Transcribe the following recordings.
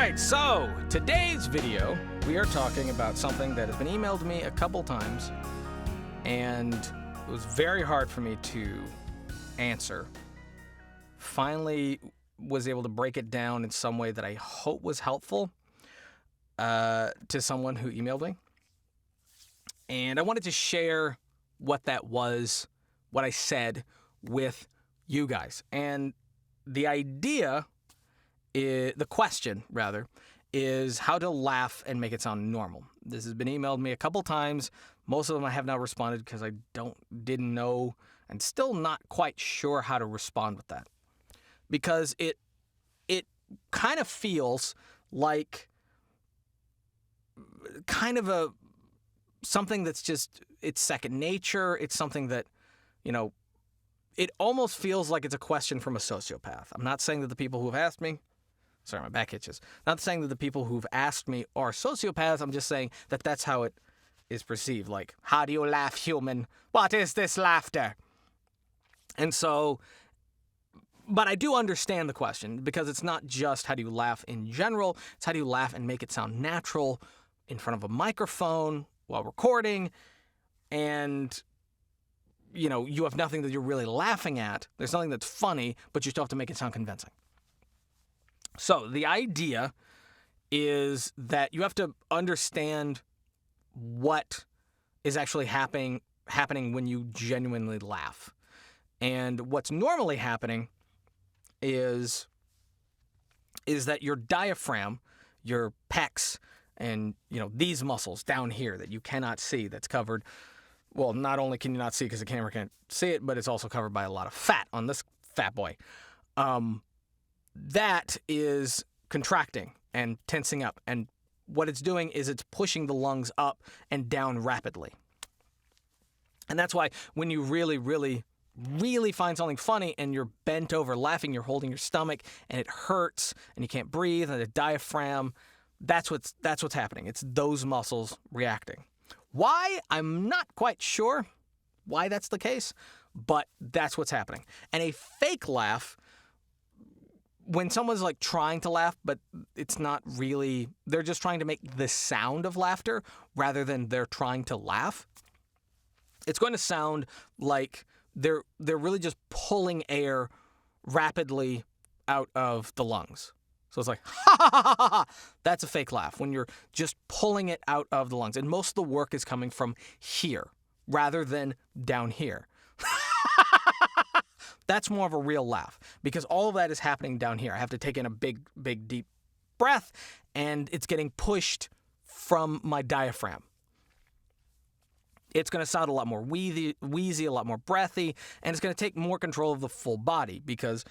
right, so today's video, we are talking about something that has been emailed to me a couple times, and it was very hard for me to answer. Finally was able to break it down in some way that I hope was helpful to someone who emailed me. And I wanted to share what that was, what I said with you guys. And the idea is, the question rather, is how to laugh and make it sound normal. This has been emailed me a couple times. Most of them I have not responded because I didn't know and still not quite sure how to respond with that. Because it kind of feels like kind of something that's just, it's second nature. It's something that, it almost feels like it's a question from a sociopath. I'm not saying that the people who have asked me, sorry, my back itches. Not saying that the people who've asked me are sociopaths. I'm just saying that that's how it is perceived. Like, how do you laugh, human? What is this laughter? And so, but I do understand the question, because it's not just how do you laugh in general. It's how do you laugh and make it sound natural in front of a microphone while recording, and you have nothing that you're really laughing at. There's nothing that's funny, but you still have to make it sound convincing. So the idea is that you have to understand what is actually happening when you genuinely laugh. And what's normally happening is that your diaphragm, your pecs, and these muscles down here that you cannot see, that's covered. Well, not only can you not see because the camera can't see it, but it's also covered by a lot of fat on this fat boy. That is contracting and tensing up. And what it's doing is it's pushing the lungs up and down rapidly. And that's why when you really, really, really find something funny and you're bent over laughing, you're holding your stomach and it hurts and you can't breathe, and the diaphragm, that's what's happening. It's those muscles reacting. Why? I'm not quite sure why that's the case, but that's what's happening. And a fake laugh, when someone's like trying to laugh, but it's not really, they're just trying to make the sound of laughter rather than they're trying to laugh, it's going to sound like they're really just pulling air rapidly out of the lungs. So it's like, ha, ha, ha, ha, ha. That's a fake laugh, when you're just pulling it out of the lungs. And most of the work is coming from here rather than down here. That's more of a real laugh, because all of that is happening down here. I have to take in a big, big, deep breath, and it's getting pushed from my diaphragm. It's going to sound a lot more wheezy, a lot more breathy, and it's going to take more control of the full body, because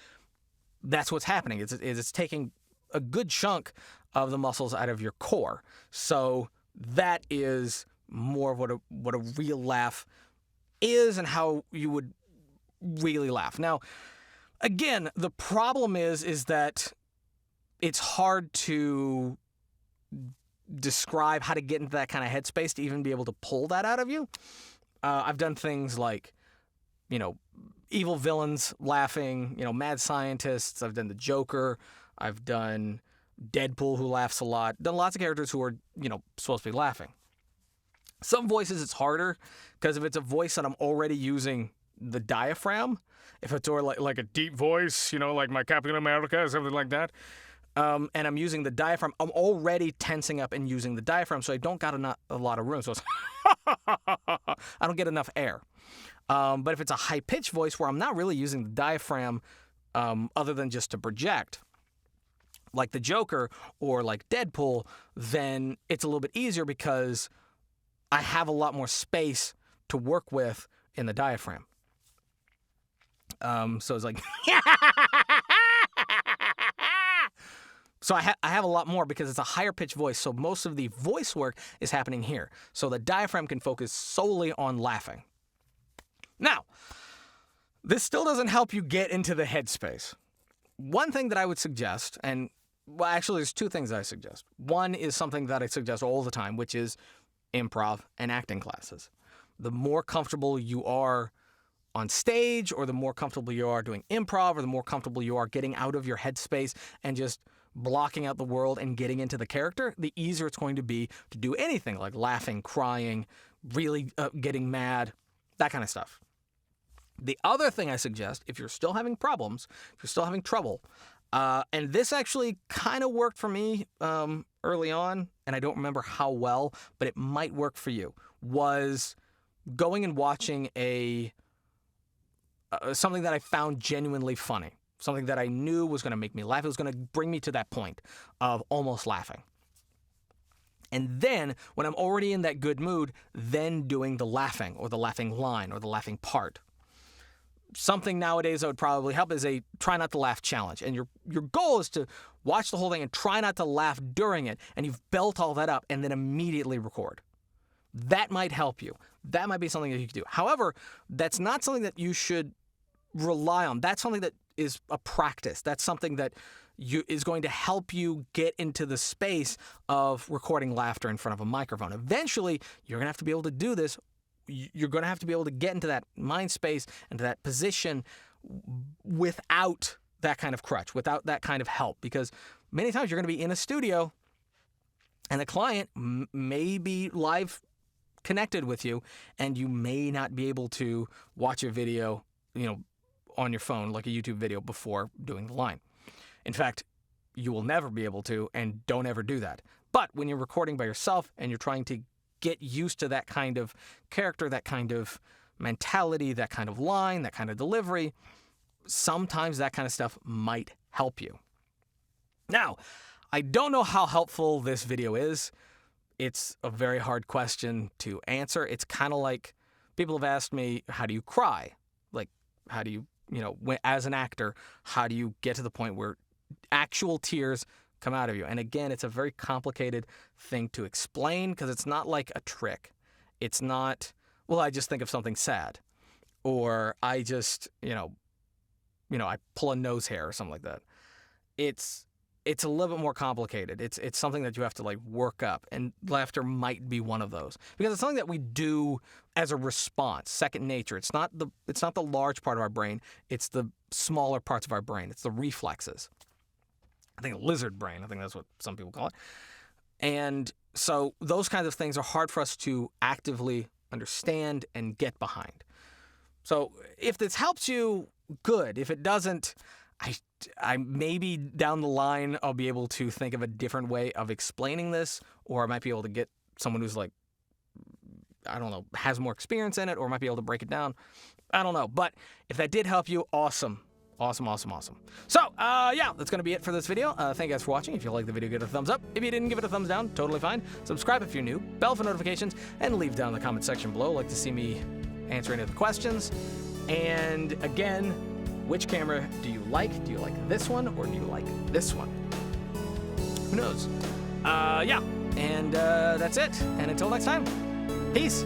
that's what's happening. It's taking a good chunk of the muscles out of your core. So that is more of what a real laugh is and how you would really laugh. Now, again, the problem is that it's hard to describe how to get into that kind of headspace to even be able to pull that out of you. I've done things like, evil villains laughing, mad scientists. I've done the Joker. I've done Deadpool, who laughs a lot. Done lots of characters who are, supposed to be laughing. Some voices it's harder, because if it's a voice that I'm already using the diaphragm, if it's like a deep voice, like my Captain America or something like that, and I'm using the diaphragm, I'm already tensing up and using the diaphragm, so I don't got a lot of room. So it's I don't get enough air. But if it's a high-pitched voice where I'm not really using the diaphragm other than just to project, like the Joker or like Deadpool, then it's a little bit easier because I have a lot more space to work with in the diaphragm. So it's like... So I have a lot more because it's a higher pitched voice, so most of the voice work is happening here. So the diaphragm can focus solely on laughing. Now, this still doesn't help you get into the headspace. One thing that I would suggest, actually there's two things that I suggest. One is something that I suggest all the time, which is improv and acting classes. The more comfortable you are on stage, or the more comfortable you are doing improv, or the more comfortable you are getting out of your headspace and just blocking out the world and getting into the character, the easier it's going to be to do anything like laughing, crying, really getting mad, that kind of stuff. The other thing I suggest, if you're still having problems, if you're still having trouble, and this actually kind of worked for me early on, and I don't remember how well, but it might work for you, was going and watching something that I found genuinely funny, something that I knew was going to make me laugh. It was going to bring me to that point of almost laughing. And then, when I'm already in that good mood, then doing the laughing or the laughing line or the laughing part. Something nowadays that would probably help is a try not to laugh challenge. And your goal is to watch the whole thing and try not to laugh during it. And you've built all that up and then immediately record. That might help you. That might be something that you could do. However, that's not something that you should rely on. That's something that is a practice. That's something that is going to help you get into the space of recording laughter in front of a microphone. Eventually, you're going to have to be able to do this. You're going to have to be able to get into that mind space and to that position without that kind of crutch, without that kind of help. Because many times you're going to be in a studio and the client may be live connected with you and you may not be able to watch a video, on your phone, like a YouTube video, before doing the line. In fact, you will never be able to, and don't ever do that. But when you're recording by yourself and you're trying to get used to that kind of character, that kind of mentality, that kind of line, that kind of delivery, sometimes that kind of stuff might help you. Now, I don't know how helpful this video is. It's a very hard question to answer. It's kind of like people have asked me, how do you cry? Like, how do you, as an actor, how do you get to the point where actual tears come out of you? And again, it's a very complicated thing to explain because it's not like a trick. It's not, well, I just think of something sad, or I just, I pull a nose hair or something like that. It's a little bit more complicated. It's something that you have to work up, and laughter might be one of those because it's something that we do as a response, second nature. It's not the large part of our brain. It's the smaller parts of our brain. It's the reflexes. I think lizard brain. I think that's what some people call it. And so those kinds of things are hard for us to actively understand and get behind. So if this helps you, good. If it doesn't, I maybe down the line I'll be able to think of a different way of explaining this, or I might be able to get someone who's has more experience in it, or might be able to break it down. I don't know. But if that did help you, awesome. Awesome, awesome, awesome. So, that's going to be it for this video. Thank you guys for watching. If you liked the video, give it a thumbs up. If you didn't, give it a thumbs down. Totally fine. Subscribe if you're new. Bell for notifications. And leave down in the comment section below. Like to see me answer any of the questions. And again, which camera do you like? Do you like this one, or do you like this one? Who knows? And that's it. And until next time, peace.